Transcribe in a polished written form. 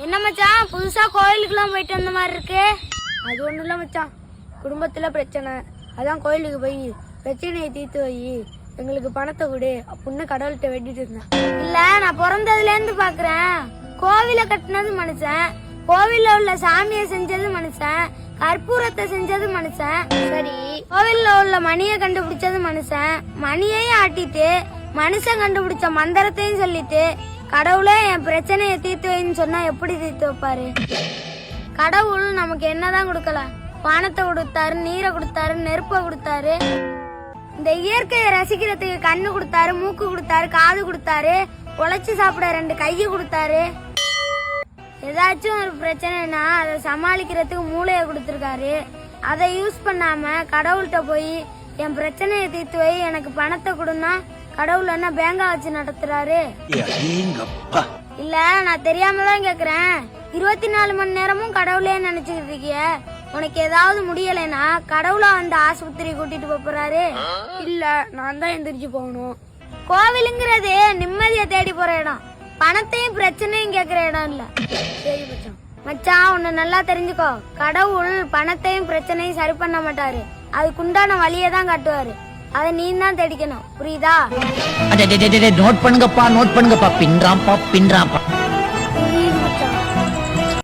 என்ன மச்சான் புதுசா கோயிலுக்குலாம் போயிட்டு வந்த மாதிரி இருக்கு? அது ஒண்ணும் இல்ல மச்சான், குடும்பத்துல பிரச்சனை, அதான் கோயிலுக்கு போய் பிரச்சனையை தீர்த்து வை, எங்களுக்கு பணத்தை கொடு அப்படின்னு கடவுள்கிட்ட வெட்டிட்டு இருந்தேன். இல்ல, நான் பிறந்ததுல இருந்து பாக்குறேன், கோவில கட்டினது மனுஷன், கோவில்ல உள்ள சாமியை செஞ்சது மனுஷன், கற்பூரத்தை செஞ்சது மனுஷன், சரி கோவில்ல உள்ள மணியை கண்டுபிடிச்சது மனுஷன், மணியையும் ஆட்டிட்டு மனுஷன் கண்டுபிடிச்ச மந்திரத்தையும் சொல்லிட்டு கடவுளே என் பிரச்சனையை தீர்த்து வைன்னு சொன்னா எப்படி தீர்த்து வைப்பாரு? கடவுள் நமக்கு என்னதான் கொடுக்கல, வானத்தை கொடுத்தாரு, நீரை கொடுத்தாரு, நெருப்பை கொடுத்தாரு, இந்த இயற்கையை ரசிக்கிறதுக்கு கண்ணு கொடுத்தாரு, மூக்கு கொடுத்தாரு, காது கொடுத்தாரு, உழைச்சு சாப்பிட 2 கையை கொடுத்தாரு. ஏதாச்சும் ஒரு பிரச்சனைனா அதை சமாளிக்கிறதுக்கு மூளையை கொடுத்துருக்காரு. அதை யூஸ் பண்ணாம கடவுள்கிட்ட போய் என் பிரச்சனையை தீர்த்து வை, எனக்கு பணத்தை கொடுன்னா கடவுள் என்ன பேங்கா வச்சு நடத்துறாரு? இல்ல, நான் தெரியாம தான் கேக்குறேன். 24 மணி நேரமும் கடவுளே நினைச்சுக்கிட்டு இருக்கிய, உனக்கு ஏதாவது முடியலைன்னா கடவுளா அந்த ஆஸ்பத்திரி கூட்டிட்டு போறாரு? இல்ல, நான் தான் எந்திரிச்சு போகணும். கோவிலுங்கிறது நிம்மதியை தேடி போற இடம், பணத்தையும் பிரச்சனையும் கேக்குற இடம் இல்ல. சரி மச்சான். மச்சான், உன்னை நல்லா தெரிஞ்சுக்கோ, கடவுள் பணத்தையும் பிரச்சனையும் சரி பண்ண மாட்டாரு, அதுக்குண்டான வழியை தான் காட்டுவாரு, அதை நீ தான் தேடிக்கணும், புரியுதா? நோட் பண்ணுங்கப்பா, நோட் பண்ணுங்கப்பா, பின்றாம்பா பின்றாம்பா.